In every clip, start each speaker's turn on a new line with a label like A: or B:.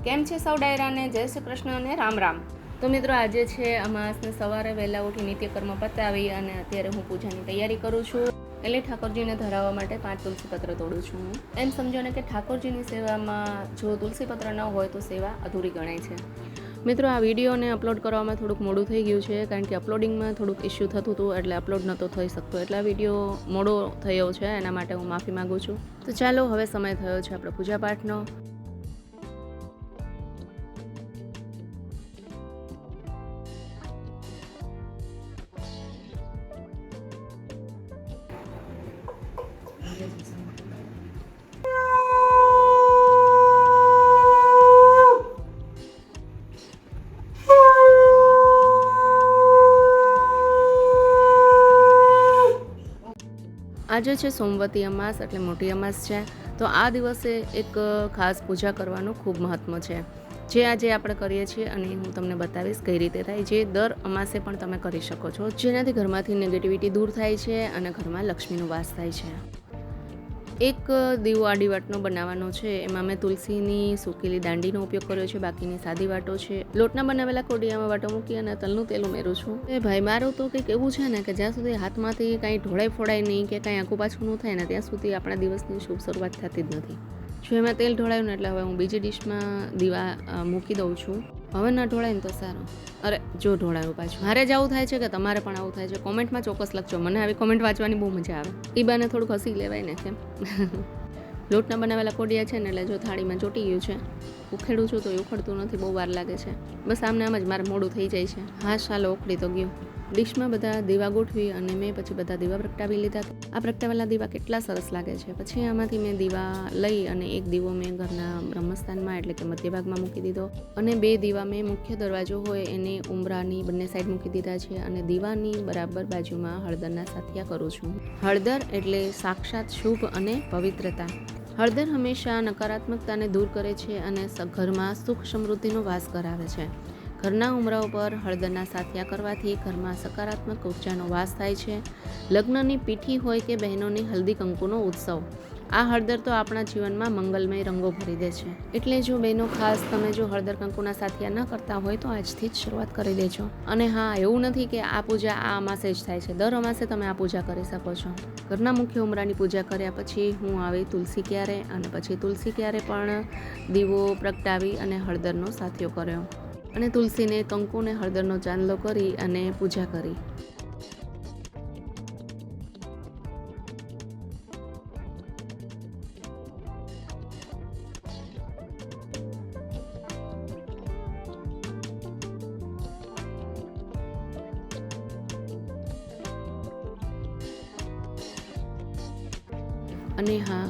A: કેમ છે સૌ ડાયરાને? જય શ્રી કૃષ્ણ અને રામ રામ. તો મિત્રો, આજે છે અમાસને સવારે વહેલા ઉઠી નિત્યકર્મ પતાવી અને અત્યારે હું પૂજાની તૈયારી કરું છું. એટલે ઠાકોરજીને ધરાવવા માટે 5 તુલસીપત્ર તોડું છું. એમ સમજો ને કે ઠાકોરજીની સેવામાં જો તુલસીપત્ર ન હોય તો સેવા અધૂરી ગણાય છે. મિત્રો, આ વિડીયોને અપલોડ કરવામાં થોડુંક મોડું થઈ ગયું છે, કારણ કે અપલોડિંગમાં થોડુંક ઇસ્યુ થતું હતું, એટલે અપલોડ નહોતો થઈ શકતો. એટલે આ વિડીયો મોડો થયો છે, એના માટે હું માફી માગું છું. તો ચાલો, હવે સમય થયો છે આપણો પૂજાપાઠનો. આજે છે સોમવતી અમાસ, એટલે મોટી અમાસ છે. તો આ દિવસે એક ખાસ પૂજા કરવાનું ખૂબ મહત્ત્વ છે, જે આજે આપણે કરીએ છીએ અને હું તમને બતાવીશ કઈ રીતે થાય, જે દર અમાસે પણ તમે કરી શકો છો, જેનાથી ઘરમાંથી નેગેટિવિટી દૂર થાય છે અને ઘરમાં લક્ષ્મીનો વાસ થાય છે. એક દીવો આડી વાટનો બનાવવાનો છે. એમાં મેં તુલસીની સૂકેલી દાંડીનો ઉપયોગ કર્યો છે, બાકીની સાદી વાટો છે. લોટના બનાવેલા કોડિયામાં વાટો મૂકી અને તલનું તેલ ઉમેરું છું. ભાઈ, મારું તો કંઈક એવું છે ને કે જ્યાં સુધી હાથમાંથી કાંઈ ઢોળાઈ ફોડાય નહીં કે કાંઈ આખું પાછું ન થાય ને, ત્યાં સુધી આપણા દિવસની શુભ શરૂઆત થતી જ નથી. જો એમાં તેલ ઢોળાયું ને એટલે હવે હું બીજી ડિશમાં દીવા મૂકી દઉં છું. હવે ન ઢોળાય ને તો સારું. અરે, જો ઢોળાયું પાછું. મારે જ આવું થાય છે કે તમારે પણ આવું થાય છે? કોમેન્ટમાં ચોક્કસ લખજો. મને આવી કોમેન્ટ વાંચવાની બહુ મજા આવે. એ બાને થોડુંક હસી લેવાય ને, કેમ? લોટના બનાવેલા કોડિયા છે ને, એટલે જો થાળીમાં ચોટી ગયું છે. ઉખેડું છું તો એ ઉખડતું નથી, બહુ વાર લાગે છે. બસ આમને આમ જ મારે મોડું થઈ જાય છે. હા, ચાલો, ઉખડી તો ગયું. ડિશમાં બધા દીવા ગોઠવી અને મેં પછી બધા દીવા પ્રગટાવી લીધા. આ પ્રગટાવેલા દીવા કેટલા સરસ લાગે છે. પછી આમાંથી મેં દીવા લઈ અને એક દીવો મેં ઘરના બ્રહ્મસ્થાનમાં એટલે કે મધ્ય ભાગમાં મૂકી દીધો, અને 2 દીવા મેં મુખ્ય દરવાજો હોય એને ઉંબરાની બંને સાઈડ મૂકી દીધા છે, અને દીવાની બરાબર બાજુમાં હળદરના સાથિયા કરું છું. હળદર એટલે સાક્ષાત શુભ અને પવિત્રતા. હળદર હંમેશા નકારાત્મકતાને દૂર કરે છે અને ઘરમાં સુખ સમૃદ્ધિનો વાસ કરાવે છે. ઘરના ઉંબરા ઉપર હળદરના સાથિયા કરવાથી ઘરમાં સકારાત્મક ઉર્જાનો વાસ થાય છે. લગ્નની પીઠી હોય કે બહેનોની હલ્દી કંકુનો ઉત્સવ, આ હળદર તો આપણા જીવનમાં મંગલમય રંગો ભરી દે છે. એટલે જો બહેનો, ખાસ તમે જો હળદર કંકુના સાથિયા ન કરતા હોય તો આજથી જ શરૂઆત કરી દેજો. અને હા, એવું નથી કે આ પૂજા આ અમાસે જ થાય છે. દર અમાસે તમે આ પૂજા કરી શકો છો. ઘરના મુખ્ય ઉંબરાની પૂજા કર્યા પછી હું આવી તુલસી ક્યારે, અને પછી તુલસી ક્યારે પણ દીવો પ્રગટાવી અને હળદરનો સાથિયો કર્યો, અને તુલસીને કંકુને હળદરનો ચાંદલો કરી અને પૂજા કરી. અને હા,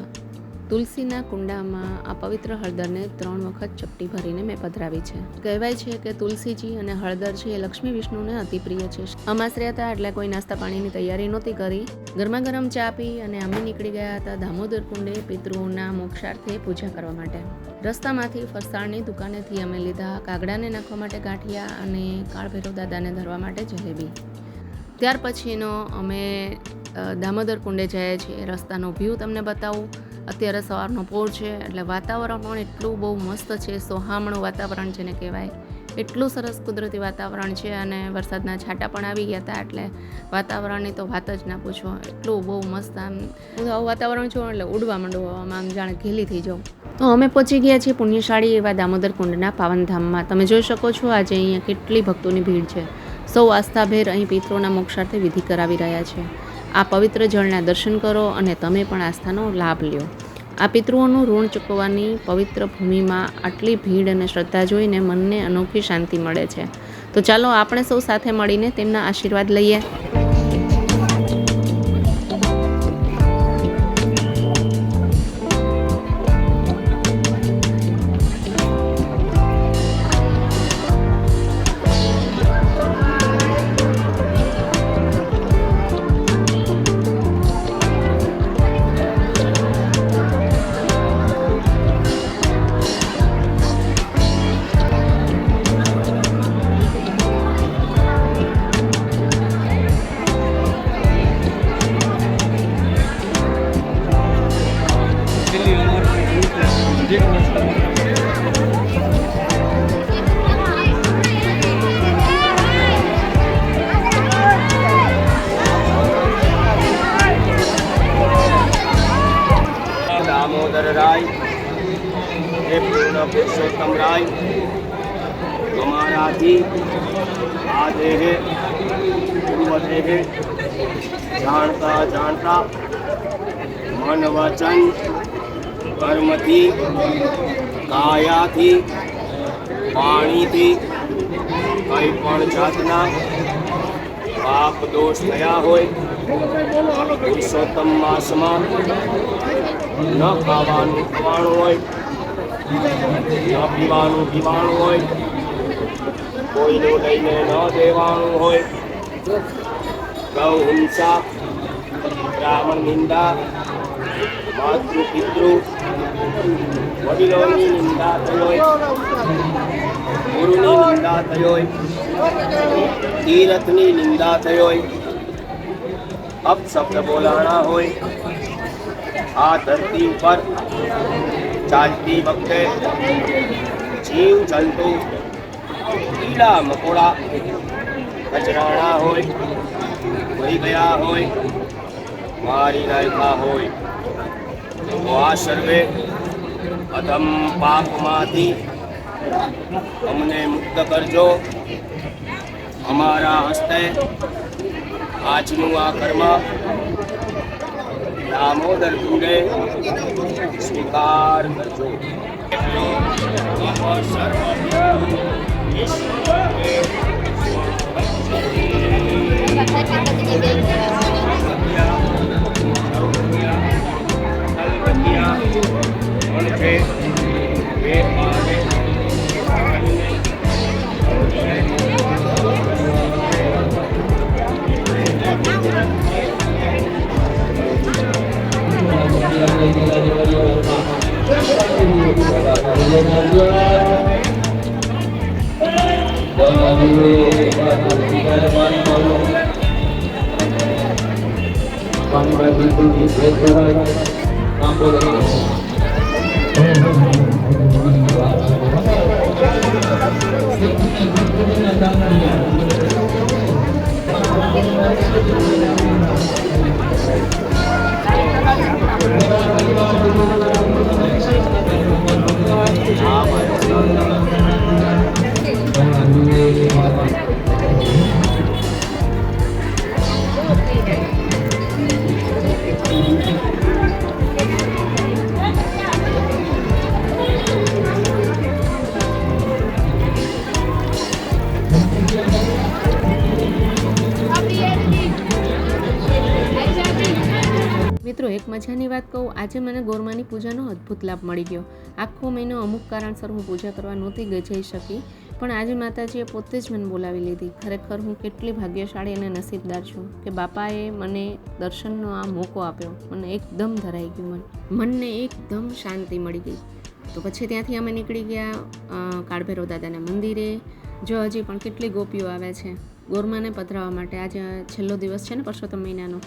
A: તુલસીના કુંડામાં આ પવિત્ર હળદરને 3 વખત ચપટી ભરીને મેં પધરાવી છે. કહેવાય છે કે તુલસીજી અને હળદર છે એ લક્ષ્મી વિષ્ણુને અતિ પ્રિય છે. અમાસરે હતા એટલે કોઈ નાસ્તા પાણીની તૈયારી નહોતી કરી. ગરમા ગરમ ચા પી અને અમે નીકળી ગયા હતા દામોદર કુંડે પિતૃઓના મોક્ષાર્થે પૂજા કરવા માટે. રસ્તામાંથી ફરસાણની દુકાનેથી અમે લીધા કાગડાને નાખવા માટે ગાંઠિયા અને કાળભૈરવ દાદાને ધરવા માટે જલેબી. ત્યાર પછીનો અમે દામોદર કુંડે જઈએ છીએ. રસ્તાનો વ્યૂ તમને બતાવું. અત્યારે સવારનો પોર છે એટલે વાતાવરણ પણ એટલું બહુ મસ્ત છે, સોહામણું વાતાવરણ જેને કહેવાય. એટલું સરસ કુદરતી વાતાવરણ છે, અને વરસાદના છાંટા પણ આવી ગયા હતા, એટલે વાતાવરણની તો વાત જ ના પૂછો. એટલું બહુ મસ્ત. આમ હું આવું વાતાવરણ છું એટલે ઉડવા માંડું, આમ જાણે ઘેલી થઈ જાઉં. તો અમે પહોંચી ગયા છીએ પુણ્યશાળી એવા દામોદર કુંડના પાવનધામમાં. તમે જોઈ શકો છો આજે અહીંયા કેટલી ભક્તોની ભીડ છે. સૌ આસ્થાભેર અહીં પિતૃઓના મોક્ષાર્થે વિધિ કરાવી રહ્યા છે. આ પવિત્ર જળના દર્શન કરો અને તમે પણ આસ્થાનો લાભ લ્યો. આ પિતૃઓનું ઋણ ચૂકવવાની પવિત્ર ભૂમિમાં આટલી ભીડ અને શ્રદ્ધા જોઈને મનને અનોખી શાંતિ મળે છે. તો ચાલો આપણે સૌ સાથે મળીને તેમના આશીર્વાદ લઈએ.
B: पुरुषोत्तम राय हमाराથી આ દેહે પૂર્વદેહે જાણતા જાણતા મન વચન કર્મથી કાયાથી પાણીથી કંઈ પણ જાતના પાપ દોષ થયા હોય પુરુષોત્તમ માસમાં ન ખાવાનું ખવાનું હોય ન પીવાનું પીવાનું હોય કોઈનું લઈને ન દેવાનું હોય ગૌ હિંસા બ્રાહ્મણ નિંદા માતૃ પિતૃ વડીલોની નિંદા થઈ હોય ગુરુની નિંદા થઈ હોય તીરથની નિંદા થઈ હોય અપશબ્દ બોલાણા હોય આ ધરતી ઉપર ચાલતી વખતે જીવ જંતુ કીડા મકોડા કચરાણા હોય મરી ગયા હોય મારી નાખ્યા હોય તો આ સર્વે અધમ પાપમાંથી અમને મુક્ત કરજો. અમારા હસ્તે આજનું આ કર્મ દામોદર કુંડે સ્વીકાર કરજો.
A: મિત્રો એક મજાની વાત કહું, આજે મને ગોરમાની પૂજાનો અદ્ભુત લાભ મળી ગયો. આખો મહિનો અમુક કારણસર હું પૂજા કરવા નહોતી જઈ શકી, પણ આજે માતાજીએ પોતે જ મને બોલાવી લીધી. ખરેખર હું કેટલી ભાગ્યશાળી અને નસીબદાર છું કે બાપાએ મને દર્શનનો આ મોકો આપ્યો. મને એકદમ ધરાઈ ગયું, મનને એકદમ શાંતિ મળી ગઈ. તો પછી ત્યાંથી અમે નીકળી ગયા કાળભૈરવ દાદાના મંદિરે. જો હજી પણ કેટલી ગોપીઓ આવે છે ગોરમાને પધરાવવા માટે. આજે છેલ્લો દિવસ છે ને પરસોત્તમ મહિનાનો,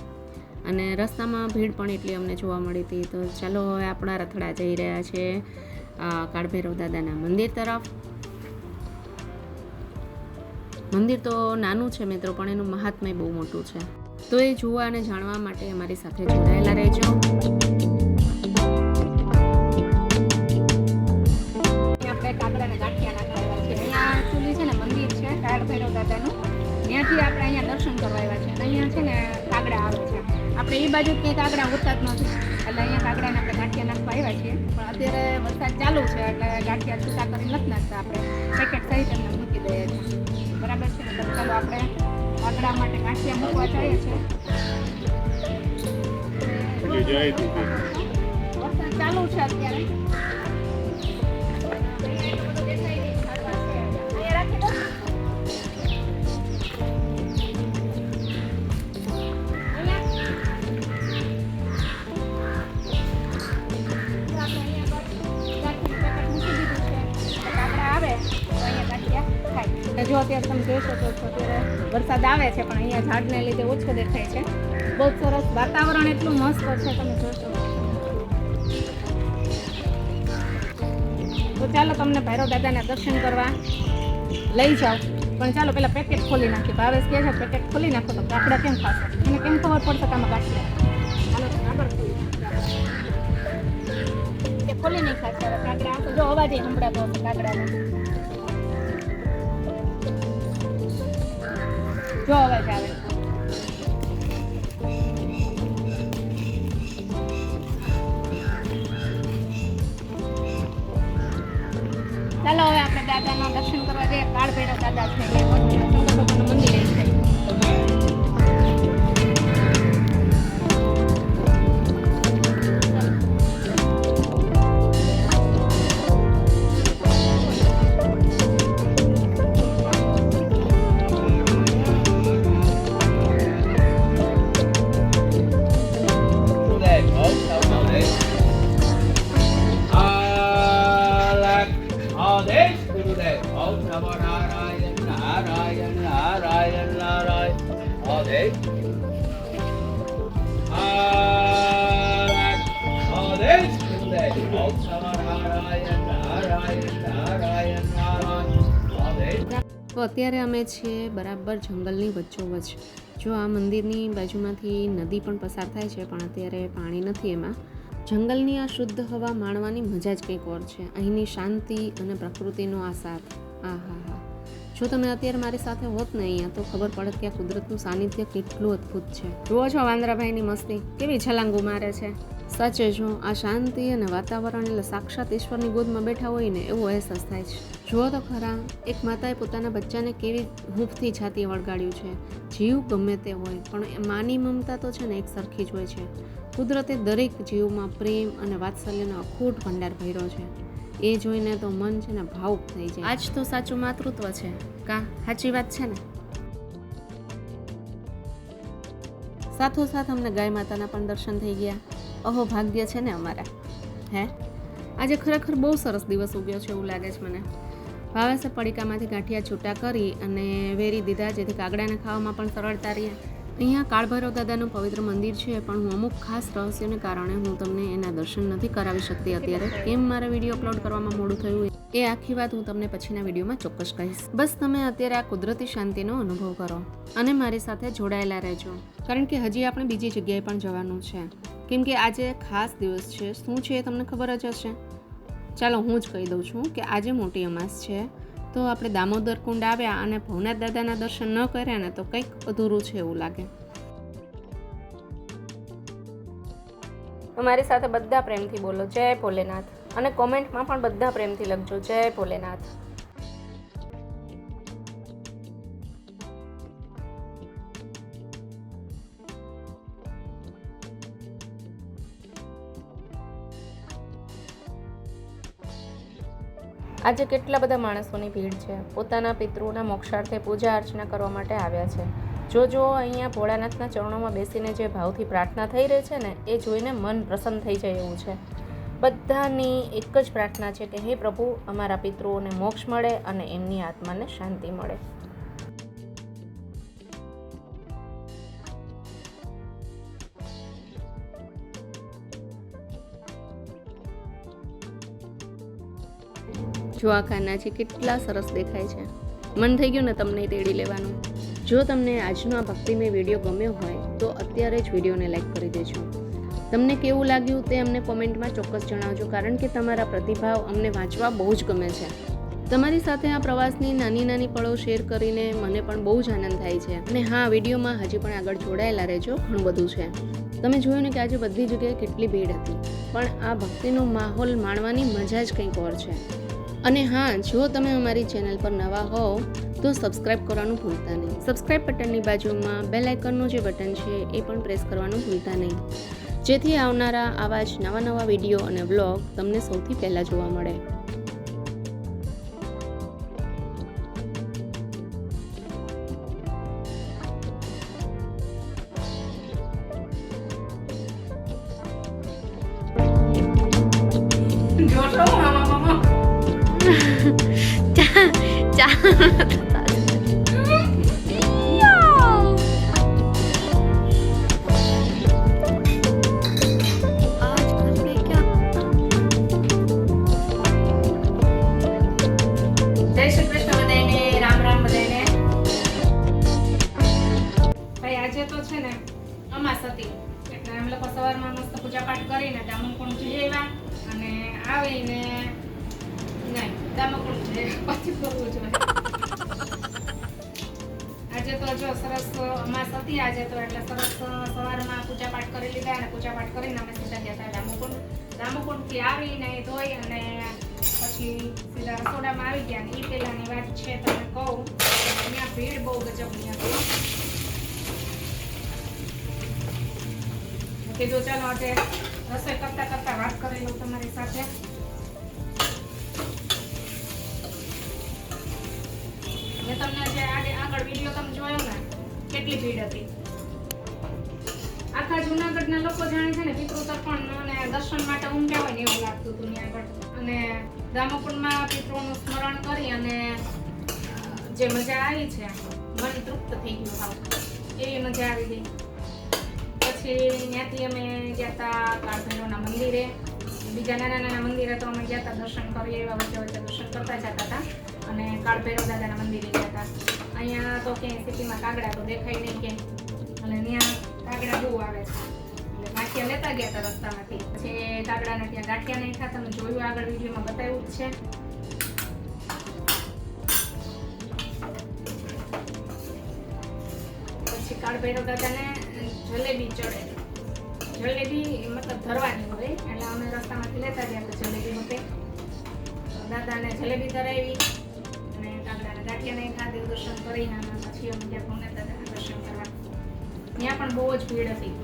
A: અને રસ્તામાં ભીડ પણ એટલી અમને જોવા મળી હતી. તો ચાલો હવે આપણા રથડા જઈ રહ્યા છે કાળભૈરવ દાદાના મંદિર તરફ. મંદિર તો નાનું છે મિત્રો, પણ એનું મહાત્મ્ય બહુ મોટું છે. તો એ જોવા અને જાણવા માટે અમારી સાથે જોડાયેલા રહેજો.
C: આપણે કાગડાના ગાંઠિયા નાખવા છે. અહીંયા ચૂલી છે ને મંદિર છે કાળભૈરવ દાદાનું, ત્યાંથી આપણે અહીંયા દર્શન કરવા આવ્યા છે. અહીંયા છે ને કાગડા આવે છે. આપણે એ બાજુ ક્યાંય કાગડા હોતા જ નથી, એટલે અહીંયા કાગડાને આપણે ગાંઠિયા નાખવા આવ્યા છીએ. પણ અત્યારે વરસાદ ચાલુ છે એટલે ગાંઠિયા છૂટા કરી નથી નાખતા, આપણે પેકેટ સહિત એમને મૂકી દઈએ છીએ. બરાબર છે ને? તો ચાલો આપણે કાગડા માટે ગાંઠિયા મૂકવા જઈએ છીએ. વરસાદ ચાલુ છે અત્યારે. જો અત્યારે તમે જોઈ શકો છો અત્યારે વરસાદ આવે છે, પણ અહીંયા ઝાડને લીધે ઓછો દેખાય છે. બહુ સરસ વાતાવરણ એટલું મસ્ત છે, તમે જોશો. તો ચાલો તમને ભૈરવ દાદાના દર્શન કરવા લઈ જાઓ. પણ ચાલો પેલા પેકેટ ખોલી નાખીએ. ભાવેશ કહે છે પેકેટ ખોલી નાખો તો કાકડા કેમ ખાશો, એને કેમ ખબર પડશે કે આમાં કાકડા. ચાલો આગળ ખોલી નહીં ખાશે કાકડા. જો અવાજ સંભળાતો હશે કાગડાનો. જો અવાજ આવે. ચાલો હવે આપણે દાદાના દર્શન કરવા જઈએ. કાળ ભૈરવ દાદા છે શંકર ભગવાનનું મંદિર છે.
A: તો અત્યારે અમે છીએ બરાબર જંગલની વચ્ચોવચ્ચ. જો આ મંદિરની બાજુમાંથી નદી પણ પસાર થાય છે, પણ અત્યારે પાણી નથી એમાં. જંગલની આ શુદ્ધ હવા માણવાની મજા જ કંઈક ઓર છે. અહીંની શાંતિ અને પ્રકૃતિનો આ સાથ, આ હા હા. જો તમે અત્યારે મારી સાથે હોત ને અહીંયા, તો ખબર પડત કે આ કુદરતનું સાનિધ્ય કેટલું અદ્ભુત છે. જુઓ છો વાંદરાભાઈની મસ્તી કેવી છલાંગુ મારે છે. સાચે જો આ શાંતિ અને વાતાવરણ એટલે સાક્ષાત ઈશ્વરની ગોદમાં બેઠા હોય ને એવો અહેસાસ થાય છે. જુઓ તો ખરા, એક માતાએ પોતાના બચ્ચાને કેવી હૂંફથી છાતી વળગાડ્યું છે. જીવ ગમે તે હોય, પણ માની મમતા તો છે ને એક સરખી જ હોય છે. કુદરતે દરેક જીવમાં પ્રેમ અને વાત્સલ્યનો અખૂટ ભંડાર ભર્યો છે. એ જોઈને તો મન છે ને ભાવુક થઈ જાય. આજ તો સાચું માતૃત્વ છે કા? સાચી વાત છે ને? સાથોસાથ અમને ગાય માતાના પણ દર્શન થઈ ગયા. અહો ભાગ્ય છે ને અમારા. હે, આજે ખરેખર બહુ સરસ દિવસ ઉગ્યો છે એવું લાગે છે મને. ભાવેશે પડીકામાંથી ગાંઠિયા છૂટા કરી અને વેરી દીધા, જેથી કાગડાને ખાવામાં પણ સરળતા રહે. અહીંયા કાળભૈરવ દાદાનું પવિત્ર મંદિર છે, પણ હું અમુક ખાસ રહસ્યોને કારણે હું તમને એના દર્શન નથી કરાવી શકતી અત્યારે. કેમ મારા વિડીયો અપલોડ કરવામાં મોડું થયું એ આખી વાત હું તમને પછીના વિડીયોમાં ચોક્કસ કહીશ. બસ તમે અત્યારે આ કુદરતી શાંતિનો અનુભવ કરો અને મારી સાથે જોડાયેલા રહેજો, કારણ કે હજી આપણે બીજી જગ્યાએ પણ જવાનું છે. કેમ કે આજે ખાસ દિવસ છે. શું છે એ તમને ખબર જ હશે. ચાલો હું જ કહી દઉં છું કે આજે મોટી અમાસ છે. તો આપણે દામોદર કુંડ આવ્યા અને ભવનાથ દાદાના દર્શન ન કર્યા ને તો કંઈક અધૂરું છે એવું લાગે. અમારી સાથે બધા પ્રેમથી બોલો જય ભોલેનાથ, અને કોમેન્ટમાં પણ બધા પ્રેમથી લખજો જય ભોલેનાથ. આજે કેટલા બધા માણસોની ભીડ છે. પોતાના પિતૃઓના મોક્ષાર્થે પૂજા અર્ચના કરવા માટે આવ્યા છે. જો અહીંયા ભોળાનાથના ચરણોમાં બેસીને જે ભાવથી પ્રાર્થના થઈ રહી છે ને, એ જોઈને મન પ્રસન્ન થઈ જાય એવું છે. બધાની એક જ પ્રાર્થના છે કે હે પ્રભુ, અમારા પિતૃઓને મોક્ષ મળે અને એમની આત્માને શાંતિ મળે. જો આ કાનાજી કેટલા સરસ દેખાય છે. મન થઈ ગયું ને તમને તેડી લેવાનું. જો તમને આજનો આ ભક્તિમય વિડીયો ગમ્યો હોય તો અત્યારે જ વિડીયોને લાઈક કરી દેજો. તમને કેવું લાગ્યું તે અમને કોમેન્ટમાં ચોક્કસ જણાવજો, કારણ કે તમારા પ્રતિભાવ અમને વાંચવા બહુ જ ગમે છે. તમારી સાથે આ પ્રવાસની નાની નાની પળો શેર કરીને મને પણ બહુ જ આનંદ થાય છે. અને હા, વિડીયોમાં હજી પણ આગળ જોડાયેલા રહેજો, ઘણું બધું છે. તમે જોયું ને કે આજે બધી જગ્યાએ કેટલી ભીડ હતી, પણ આ ભક્તિનો માહોલ માણવાની મજા જ કંઈક ઓર છે. અને હા, જો તમે અમારી ચેનલ પર નવા હોવ તો સબસ્ક્રાઇબ કરવાનું ભૂલતા નહીં. સબસ્ક્રાઇબ બટનની બાજુમાં બેલ આઇકનનું જે બટન છે એ પણ પ્રેસ કરવાનું ભૂલતા નહીં, જેથી આવનારા આવા જ નવા વિડીયો અને વ્લોગ તમને સૌથી પહેલાં જોવા મળે. અમે લોકો સવારમાં મસ્ત પૂજા પાઠ કરીને ડામણ પણ જઈ આવ્યા અને આવીને હવે જમવાનું બનાવવાનું છે. તો જો અહીંયા અમારા મમ્મી છે ને, એ અમારા માટે બટેકાનું શાક બનાવે છે. અને અહીંયા છે ને, અમારા માટે છે ને, સેવ ટમેટાનું શાક. અને અહીંયા છે ને, અમારા માટે છે ને,
C: દામકુંડ છે પછી કરવું જોઈએ. આજે તો જો સરસ અમાસ હતી આજે તો એટલે સરસ સવારમાં પૂજા પાઠ કરી લીધા અને પૂજા પાઠ કરીને અમે સીધા ગયા હતા દામકુંડથી આવીને ધોઈ અને પછી સીધા રસોડામાં આવી ગયા. અને એ પહેલાની વાત છે તમને કહું, અહીંયા ભીડ બહુ ગજબની હતી. કીધું ચાલો આજે રસોઈ કરતા કરતા વાત કરી લઉં તમારી સાથે. મેં તમને જે આગળ વિડીયો તમે જોયો ને કેટલી ભીડ હતી. આખા જુનાગઢના લોકો જાણે છે ને પિતૃ તર્પણ અને દર્શન માટે ઉમટ્યા હોય ને એવું લાગતું હતું ત્યાં આગળ. અને દામકુંડમાં પિતૃનું સ્મરણ કરી અને જે મજા આવી છે મન તૃપ્ત થઈ ગયું. હાવ એવી મજા આવી ગઈ. પછી ત્યાંથી અમે ગયા હતા કાળભૈરવના મંદિરે. બીજા નાના નાના મંદિરે તો અમે ગયા હતા દર્શન કરી એવા વચ્ચે વચ્ચે દર્શન કરતા જતા હતા. અને કાળભૈરવ દાદાના મંદિરે ગયા હતા. અહીંયા તો ક્યાંય સિટીમાં કાગડા તો દેખાય નહીં ક્યાંય, અને ત્યાં કાગડા બહુ આવે છે એટલે ગાંઠિયા લેતા ગયા હતા રસ્તામાંથી. પછી કાગડાને ત્યાં ગાંઠિયા નહીં ખાતા તમે જોયું આગળ વિડીયોમાં બતાવ્યું જ છે. પછી કાળભૈરવ દાદાને જલેબી ચડે. જલેબી મતલબ ધરવાની હોય એટલે અમે રસ્તામાંથી લેતા ગયા હતા જલેબી માટે. દાદાને જલેબી ધરાવી અને કાગડાને ગાંઠિયા નહીં ખાધે દર્શન કરીને પછી અમે ત્યાં ભવનાથ દાદાના દર્શન કરવા. ત્યાં પણ બહુ જ ભીડ હતી.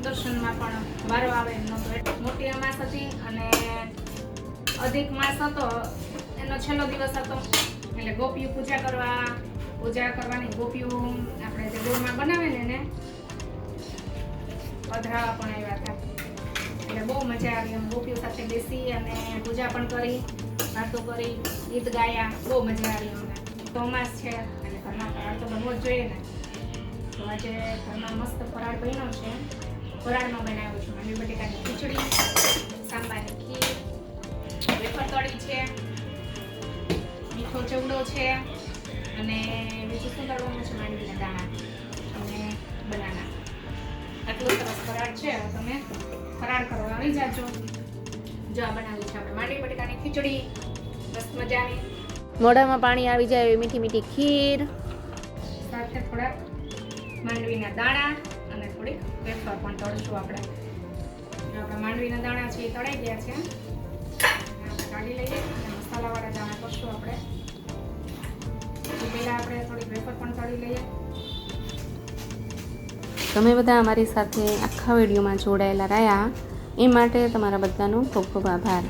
C: દર્શનમાં પણ વારો આવે એમ નહોતો. મોટી અમાસ હતી અને અધિક માસ હતો એનો છેલ્લો દિવસ હતો એટલે ગોપીઓ પૂજા કરવાની. ગોપીઓ આપણે જે ગોળમાં બનાવે ને એને પધરાવા પણ આવ્યા હતા. એટલે બહુ મજા આવી. અમે ગોપીઓ સાથે બેસી અને પૂજા પણ કરી, વાતો કરી, ગીત ગાયા. બહુ મજા આવી અમને. તો અમાસ છે એટલે ઘરમાં ફરાળ તો બનવો જ જોઈએ ને. તો આજે ઘરમાં મસ્ત ફરાળ બન્યો છે. ફરાળમાં બનાવ્યો છું માંડવી બટેકાની ખીચડી, સાંબારની ખીર, વેફર તળી છે, મીઠો ચવડો છે અને બીજું શું તળવાનું છે માંડવીના દાણા અને બનાના. આટલું સરસ ફરાળ છે. હવે તમે ફરાળ કરવા આવી જાજો. જો આ બનાવી છે આપણે માંડવી બટેકાની ખીચડી મસ્ત મજાની.
A: મોઢામાં પાણી આવી જાય એવી મીઠી મીઠી ખીર,
C: સાથે થોડાક માંડવીના દાણા અને થોડીક વેફર પણ તળશું આપણે. આપણા માંડવીના દાણા છે એ તળાઈ ગયા છે. આપણે કાઢી લઈએ અને મસાલાવાળા દાણા કરશું આપણે. પછી પહેલાં આપણે થોડીક વેફર પણ તળી લઈએ.
A: તમે બધા અમારી સાથે આખા વિડીયોમાં જોડાયેલા રહ્યા એ માટે તમારા બધાનો ખૂબ ખૂબ આભાર.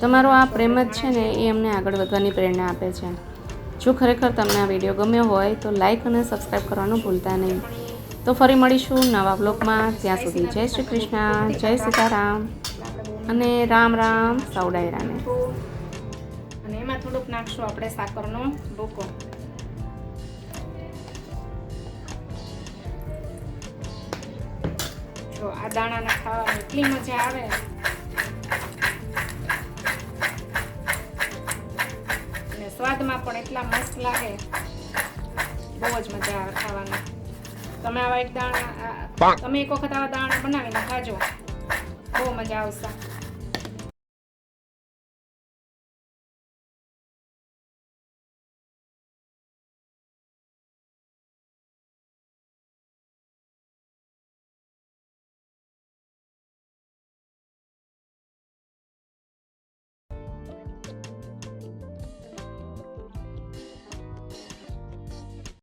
A: તમારો આ પ્રેમ જ છે ને એ અમને આગળ વધવાની પ્રેરણા આપે છે. જો ખરેખર તમને આ વિડીયો ગમ્યો હોય તો લાઈક અને સબસ્ક્રાઈબ કરવાનું ભૂલતા નહીં. તો ફરી મળીશું નવા બ્લોગમાં. ત્યાં સુધી જય શ્રી કૃષ્ણ, જય સીતારામ અને રામ રામ સૌ ડાયરાને.
C: અને એમાં થોડુંક નાખશું આપણે સાકરનો ભૂકો. જો આ દાણાના ખાવાની એટલી મજા આવે. અને સ્વાદમાં પણ એટલા મસ્ત લાગે. બહુ જ મજા આવે ખાવાની. તમે આવા એક વખત આવા દાણા બનાવીને ખાજો. બહુ મજા આવશે.